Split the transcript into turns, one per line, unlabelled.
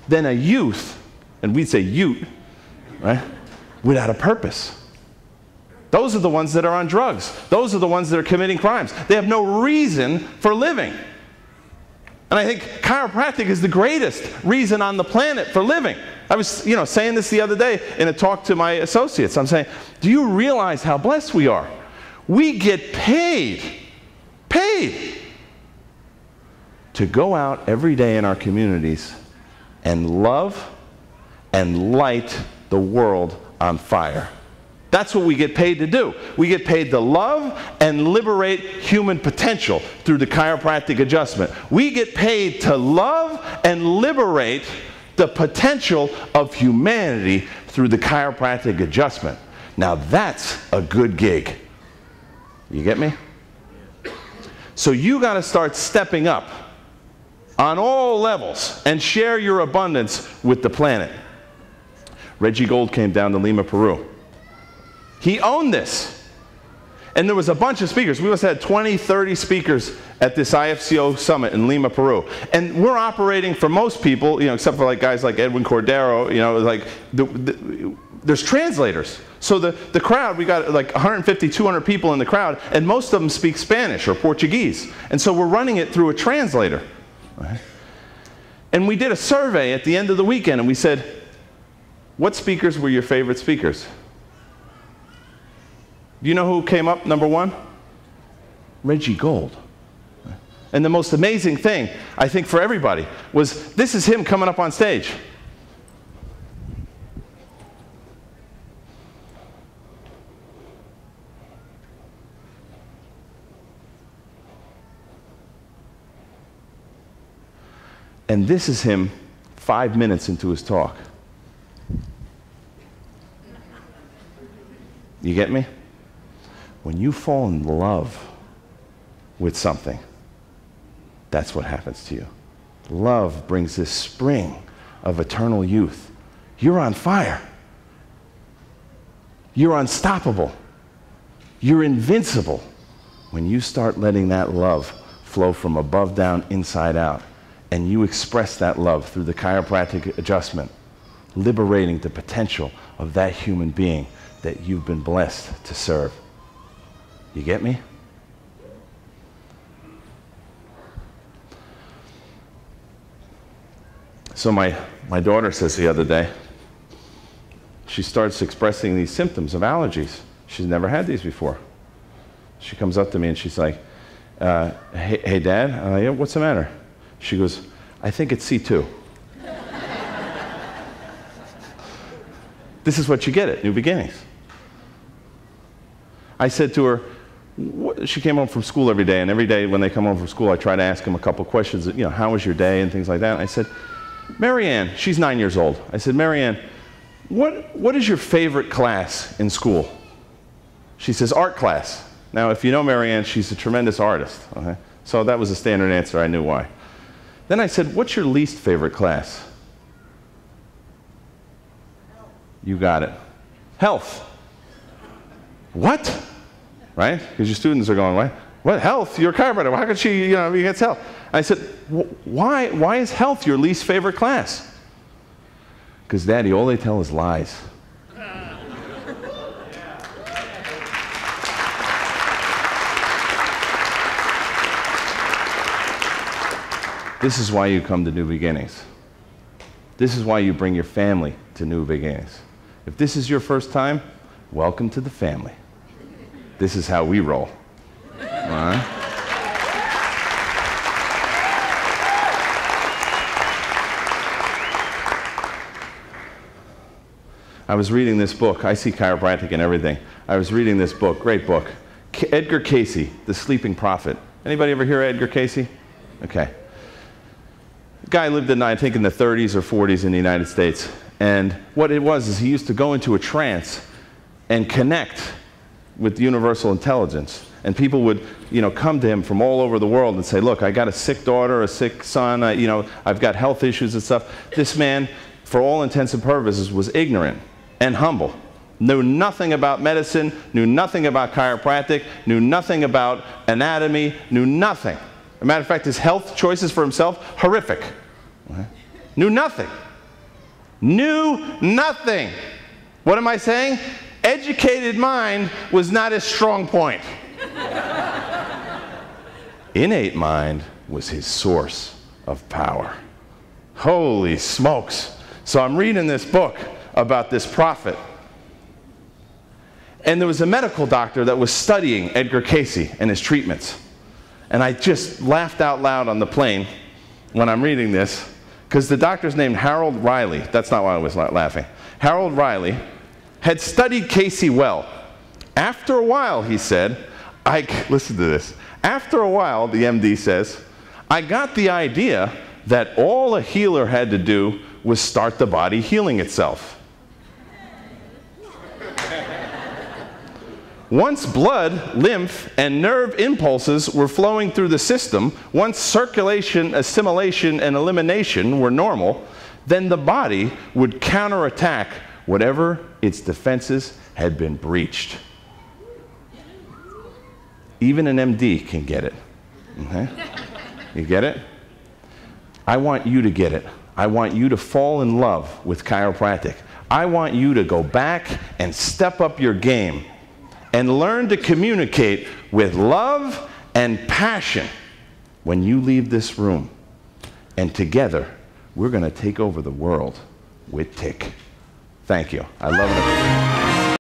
than a youth, and we'd say ute, right, without a purpose. Those are the ones that are on drugs. Those are the ones that are committing crimes. They have no reason for living. And I think chiropractic is the greatest reason on the planet for living. I was, saying this the other day in a talk to my associates. I'm saying, do you realize how blessed we are? We get paid to go out every day in our communities and love and light the world on fire. That's what we get paid to do. We get paid to love and liberate human potential through the chiropractic adjustment. We get paid to love and liberate the potential of humanity through the chiropractic adjustment. Now that's a good gig. You get me? So you got to start stepping up on all levels and share your abundance with the planet. Reggie Gold came down to Lima, Peru. He owned this. And there was a bunch of speakers. We must have had 20, 30 speakers at this IFCO summit in Lima, Peru. And we're operating for most people, except for guys like Edwin Cordero, there's translators. So the crowd, we got like 150, 200 people in the crowd, and most of them speak Spanish or Portuguese. And so we're running it through a translator. Right? And we did a survey at the end of the weekend, and we said, what speakers were your favorite speakers? Do you know who came up number one? Reggie Gold. And the most amazing thing, I think, for everybody was this is him coming up on stage. And this is him 5 minutes into his talk. You get me? When you fall in love with something, that's what happens to you. Love brings this spring of eternal youth. You're on fire. You're unstoppable. You're invincible when you start letting that love flow from above down, inside out, and you express that love through the chiropractic adjustment, liberating the potential of that human being that you've been blessed to serve. You get me? So my daughter says the other day, she starts expressing these symptoms of allergies. She's never had these before. She comes up to me and she's like, hey Dad, yeah, what's the matter? She goes, I think it's C2. This is what you get at New Beginnings. I said to her, she came home from school every day, and every day when they come home from school, I try to ask them a couple questions, how was your day and things like that. And I said, Marianne, she's 9 years old. I said, Marianne, what is your favorite class in school? She says, art class. Now, if you know Marianne, she's a tremendous artist. Okay? So that was a standard answer. I knew why. Then I said, what's your least favorite class? You got it. Health. What? Right? Because your students are going, what health? You're a chiropractor. How could she, be against health? I said, why is health your least favorite class? Because, Daddy, all they tell is lies. This is why you come to New Beginnings. This is why you bring your family to New Beginnings. If this is your first time, welcome to the family. This is how we roll. All right? I was reading this book. I see chiropractic and everything. I was reading this book, great book. Edgar Cayce, The Sleeping Prophet. Anybody ever hear of Edgar Cayce? Okay. The guy lived in, I think, in the 30s or 40s in the United States. And what it was is he used to go into a trance and connect with universal intelligence. And people would, come to him from all over the world and say, look, I got a sick daughter, a sick son, I've got health issues and stuff. This man, for all intents and purposes, was ignorant and humble. Knew nothing about medicine, knew nothing about chiropractic, knew nothing about anatomy, knew nothing. As a matter of fact, his health choices for himself, horrific. Knew nothing. Knew nothing. What am I saying? Educated mind was not his strong point. Innate mind was his source of power. Holy smokes. So I'm reading this book about this prophet. And there was a medical doctor that was studying Edgar Cayce and his treatments. And I just laughed out loud on the plane when I'm reading this, because the doctor's named Harold Riley. That's not why I was laughing. Harold Riley had studied Cayce well. After a while, he said, listen to this. After a while, the MD says, I got the idea that all a healer had to do was start the body healing itself. Once blood, lymph, and nerve impulses were flowing through the system, once circulation, assimilation, and elimination were normal, then the body would counterattack whatever its defenses had been breached. Even an MD can get it. Okay? You get it? I want you to get it. I want you to fall in love with chiropractic. I want you to go back and step up your game and learn to communicate with love and passion when you leave this room. And together, we're going to take over the world with TIC. Thank you. I love it.